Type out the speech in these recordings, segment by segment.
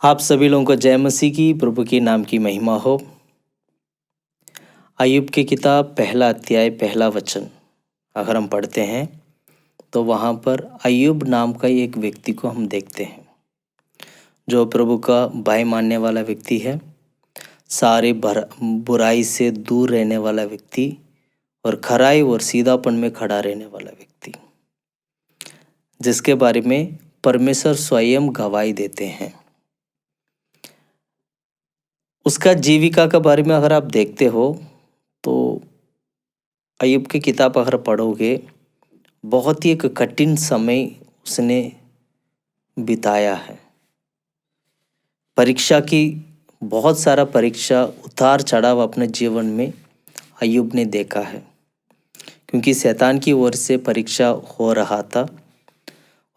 आप सभी लोगों को जय मसीह की, प्रभु की नाम की महिमा हो। अय्यूब की किताब पहला अध्याय पहला वचन अगर हम पढ़ते हैं तो वहाँ पर अय्यूब नाम का एक व्यक्ति को हम देखते हैं जो प्रभु का भय मानने वाला व्यक्ति है, सारे बुराई से दूर रहने वाला व्यक्ति और खराई और सीधापन में खड़ा रहने वाला व्यक्ति, जिसके बारे में परमेश्वर स्वयं गवाही देते हैं। उसका जीविका के बारे में अगर आप देखते हो तो अय्यूब की किताब अगर पढ़ोगे, बहुत ही एक कठिन समय उसने बिताया है। परीक्षा की बहुत सारा परीक्षा उतार चढ़ाव अपने जीवन में अय्यूब ने देखा है, क्योंकि शैतान की ओर से परीक्षा हो रहा था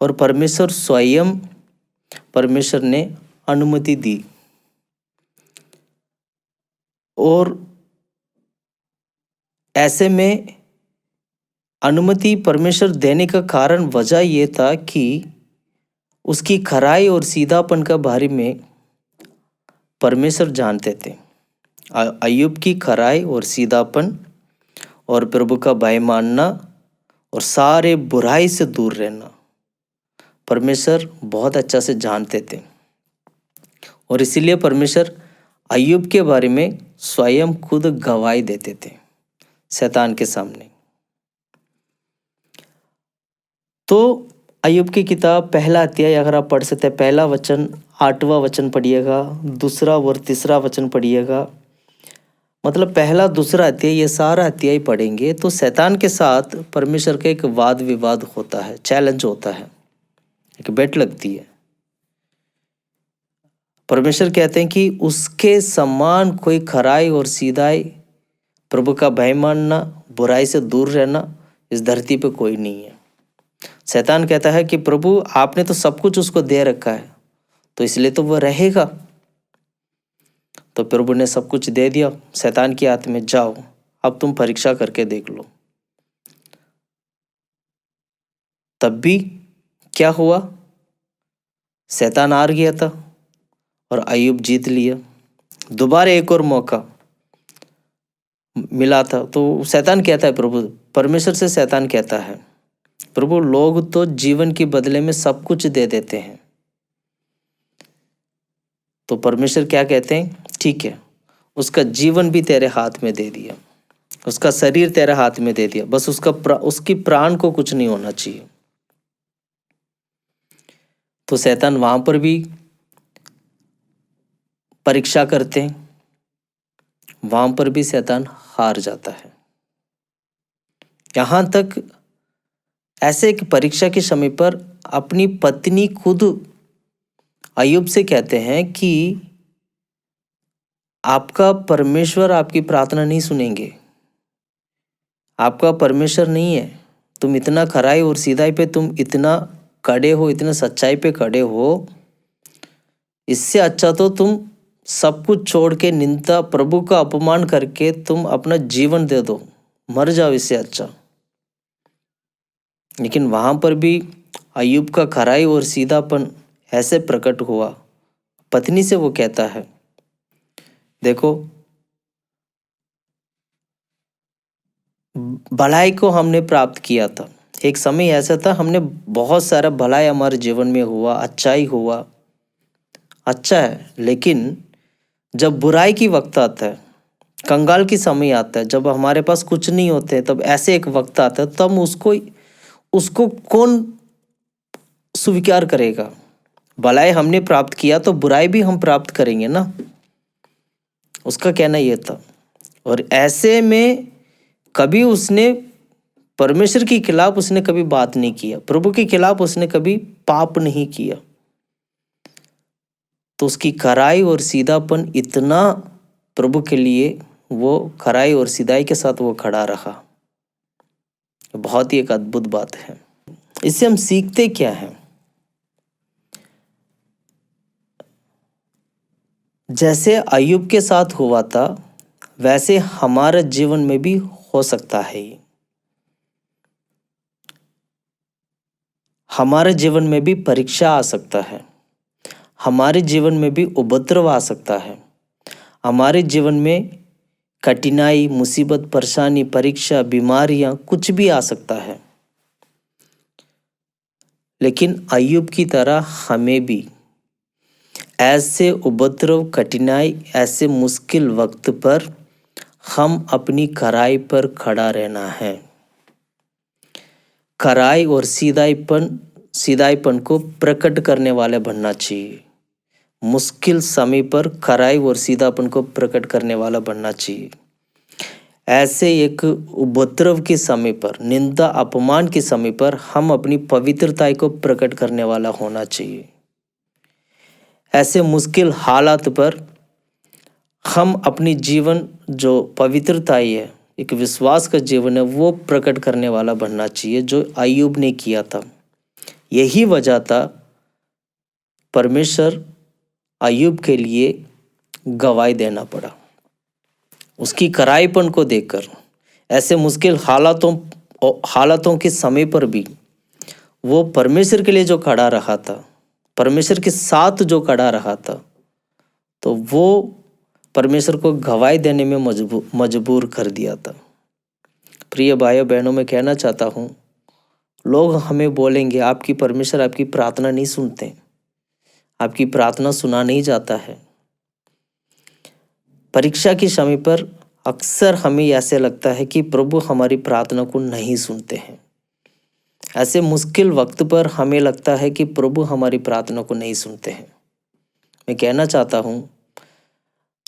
और परमेश्वर ने अनुमति दी। और ऐसे में अनुमति परमेश्वर देने का कारण वजह ये था कि उसकी खराई और सीधापन का बारे में परमेश्वर जानते थे। अय्यूब की खराई और सीधापन और प्रभु का भय मानना और सारे बुराई से दूर रहना परमेश्वर बहुत अच्छा से जानते थे, और इसीलिए परमेश्वर अय्यूब के बारे में स्वयं खुद गवाही देते थे शैतान के सामने। तो अय्यूब की किताब पहला अध्याय अगर आप पढ़ सकते हैं, पहला वचन 8वां वचन पढ़िएगा, दूसरा और तीसरा वचन पढ़िएगा, मतलब पहला दूसरा अध्याय, ये सारा अध्याय पढ़ेंगे तो शैतान के साथ परमेश्वर का एक वाद विवाद होता है, चैलेंज होता है, एक बेट लगती है। परमेश्वर कहते हैं कि उसके समान कोई खराई और सीधाई, प्रभु का भय मानना, बुराई से दूर रहना इस धरती पे कोई नहीं है। शैतान कहता है कि प्रभु आपने तो सब कुछ उसको दे रखा है, तो इसलिए तो वो रहेगा। तो प्रभु ने सब कुछ दे दिया शैतान के हाथ में, जाओ अब तुम परीक्षा करके देख लो। तब भी क्या हुआ, शैतान हार गया था और अय्यूब जीत लिया। दोबारा एक और मौका मिला था। तो शैतान कहता है, परमेश्वर से शैतान कहता है, प्रभु लोग तो जीवन के बदले में सब कुछ दे देते हैं। तो परमेश्वर क्या कहते हैं, ठीक है, उसका जीवन भी तेरे हाथ में दे दिया, उसका शरीर तेरे हाथ में दे दिया, बस उसकी प्राण को कुछ नहीं होना चाहिए। तो शैतान वहां पर भी परीक्षा करते हैं, वहां पर भी शैतान हार जाता है। यहां तक ऐसे एक परीक्षा के समय पर अपनी पत्नी खुद अय्यूब से कहते हैं कि आपका परमेश्वर आपकी प्रार्थना नहीं सुनेंगे, आपका परमेश्वर नहीं है, तुम इतना खराई और सीधाई पे तुम इतना कड़े हो, इतना सच्चाई पे कड़े हो, इससे अच्छा तो तुम सब कुछ छोड़ के निंदा, प्रभु का अपमान करके तुम अपना जीवन दे दो, मर जाओ, इससे अच्छा। लेकिन वहां पर भी अय्यूब का खराई और सीधापन ऐसे प्रकट हुआ। पत्नी से वो कहता है, देखो भलाई को हमने प्राप्त किया था, एक समय ऐसा था हमने बहुत सारा भलाई हमारे जीवन में हुआ, अच्छाई हुआ, अच्छा है। लेकिन जब बुराई की वक्त आता है, कंगाल की समय आता है, जब हमारे पास कुछ नहीं होते, तब ऐसे एक वक्त आता है, तब उसको कौन स्वीकार करेगा। भलाई हमने प्राप्त किया तो बुराई भी हम प्राप्त करेंगे ना, उसका कहना यह था। और ऐसे में कभी उसने परमेश्वर के खिलाफ उसने कभी बात नहीं किया, प्रभु के खिलाफ उसने कभी पाप नहीं किया। तो उसकी खराई और सीधापन इतना प्रभु के लिए, वो खराई और सीधाई के साथ वो खड़ा रहा। बहुत ही एक अद्भुत बात है। इससे हम सीखते क्या हैं, जैसे अय्यूब के साथ हुआ था वैसे हमारे जीवन में भी हो सकता है। हमारे जीवन में भी परीक्षा आ सकता है, हमारे जीवन में भी उपद्रव आ सकता है। हमारे जीवन में कठिनाई, मुसीबत, परेशानी, परीक्षा, बीमारियां कुछ भी आ सकता है। लेकिन अय्यूब की तरह हमें भी ऐसे उपद्रव, कठिनाई, ऐसे मुश्किल वक्त पर हम अपनी खराई पर खड़ा रहना है। खराई और सीधाईपन को प्रकट करने वाले बनना चाहिए। मुश्किल समय पर खराई और सीधापन को प्रकट करने वाला बनना चाहिए। ऐसे एक उपद्रव के समय पर, निंदा अपमान के समय पर हम अपनी पवित्रता को प्रकट करने वाला होना चाहिए। ऐसे मुश्किल हालात पर हम अपनी जीवन जो पवित्रता है, एक विश्वास का जीवन है, वो प्रकट करने वाला बनना चाहिए, जो अय्यूब ने किया था। यही वजह था परमेश्वर अय्यूब के लिए गवाही देना पड़ा। उसकी कराईपन को देखकर, ऐसे मुश्किल हालातों के समय पर भी वो परमेश्वर के लिए जो खड़ा रहा था, परमेश्वर के साथ जो खड़ा रहा था, तो वो परमेश्वर को गवाही देने में मजबूर कर दिया था। प्रिय भाइयों बहनों, मैं कहना चाहता हूँ, लोग हमें बोलेंगे आपकी परमेश्वर आपकी प्रार्थना नहीं सुनते, आपकी प्रार्थना सुना नहीं जाता है। परीक्षा के समय पर अक्सर हमें ऐसे लगता है कि प्रभु हमारी प्रार्थना को नहीं सुनते हैं। ऐसे मुश्किल वक्त पर हमें लगता है कि प्रभु हमारी प्रार्थना को नहीं सुनते हैं। मैं कहना चाहता हूँ,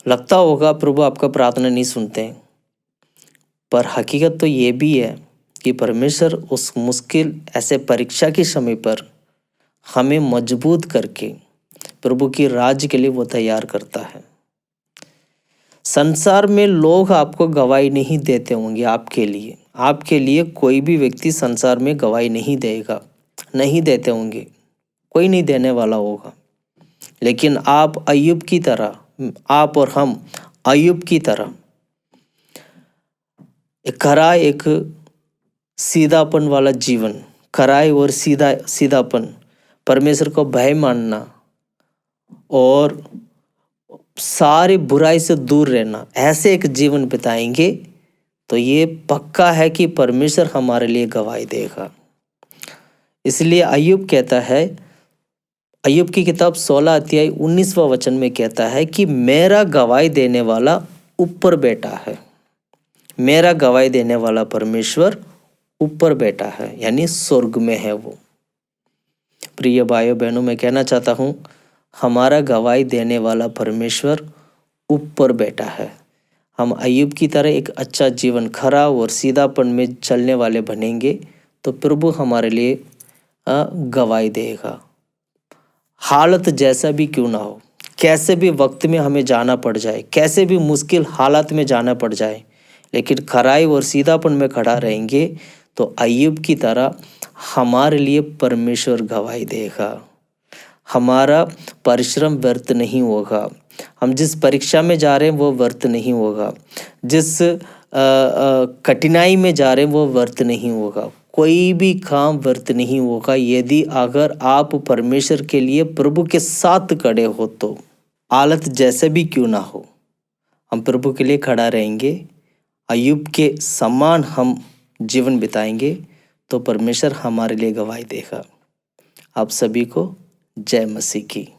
लगता होगा प्रभु आपका प्रार्थना नहीं सुनते हैं, पर हकीकत तो ये भी है कि परमेश्वर उस मुश्किल ऐसे परीक्षा के समय पर हमें मजबूत करके प्रभु की राज्य के लिए वो तैयार करता है। संसार में लोग आपको गवाही नहीं देते होंगे आपके लिए कोई भी व्यक्ति संसार में गवाही नहीं देते होंगे, कोई नहीं देने वाला होगा। लेकिन आप अय्यूब की तरह, आप और हम अय्यूब की तरह एक सीधापन वाला जीवन, खराई और सीधापन, परमेश्वर को भय मानना और सारी बुराई से दूर रहना, ऐसे एक जीवन बिताएंगे तो ये पक्का है कि परमेश्वर हमारे लिए गवाही देगा। इसलिए अय्यूब कहता है, अय्यूब की किताब 16 अध्याय 19वां वचन में कहता है कि मेरा गवाही देने वाला ऊपर बैठा है। मेरा गवाही देने वाला परमेश्वर ऊपर बैठा है, यानी स्वर्ग में है वो। प्रिय भाइयों बहनों, मैं कहना चाहता हूँ, हमारा गवाही देने वाला परमेश्वर ऊपर बैठा है। हम अय्यूब की तरह एक अच्छा जीवन, खरा और सीधापन में चलने वाले बनेंगे तो प्रभु हमारे लिए गवाही देगा। हालत जैसा भी क्यों ना हो, कैसे भी वक्त में हमें जाना पड़ जाए, कैसे भी मुश्किल हालात में जाना पड़ जाए, लेकिन खराई और सीधापन में खड़ा रहेंगे तो अय्यूब की तरह हमारे लिए परमेश्वर गवाही देगा। हमारा परिश्रम व्यर्थ नहीं होगा। हम जिस परीक्षा में जा रहे हैं वो व्यर्थ नहीं होगा। जिस कठिनाई में जा रहे हैं वो व्यर्थ नहीं होगा। कोई भी काम व्यर्थ नहीं होगा यदि अगर आप परमेश्वर के लिए प्रभु के साथ खड़े हो तो। हालत जैसे भी क्यों ना हो, हम प्रभु के लिए खड़ा रहेंगे, अय्यूब के समान हम जीवन बिताएंगे तो परमेश्वर हमारे लिए गवाही देगा। आप सभी को जय मसीह की।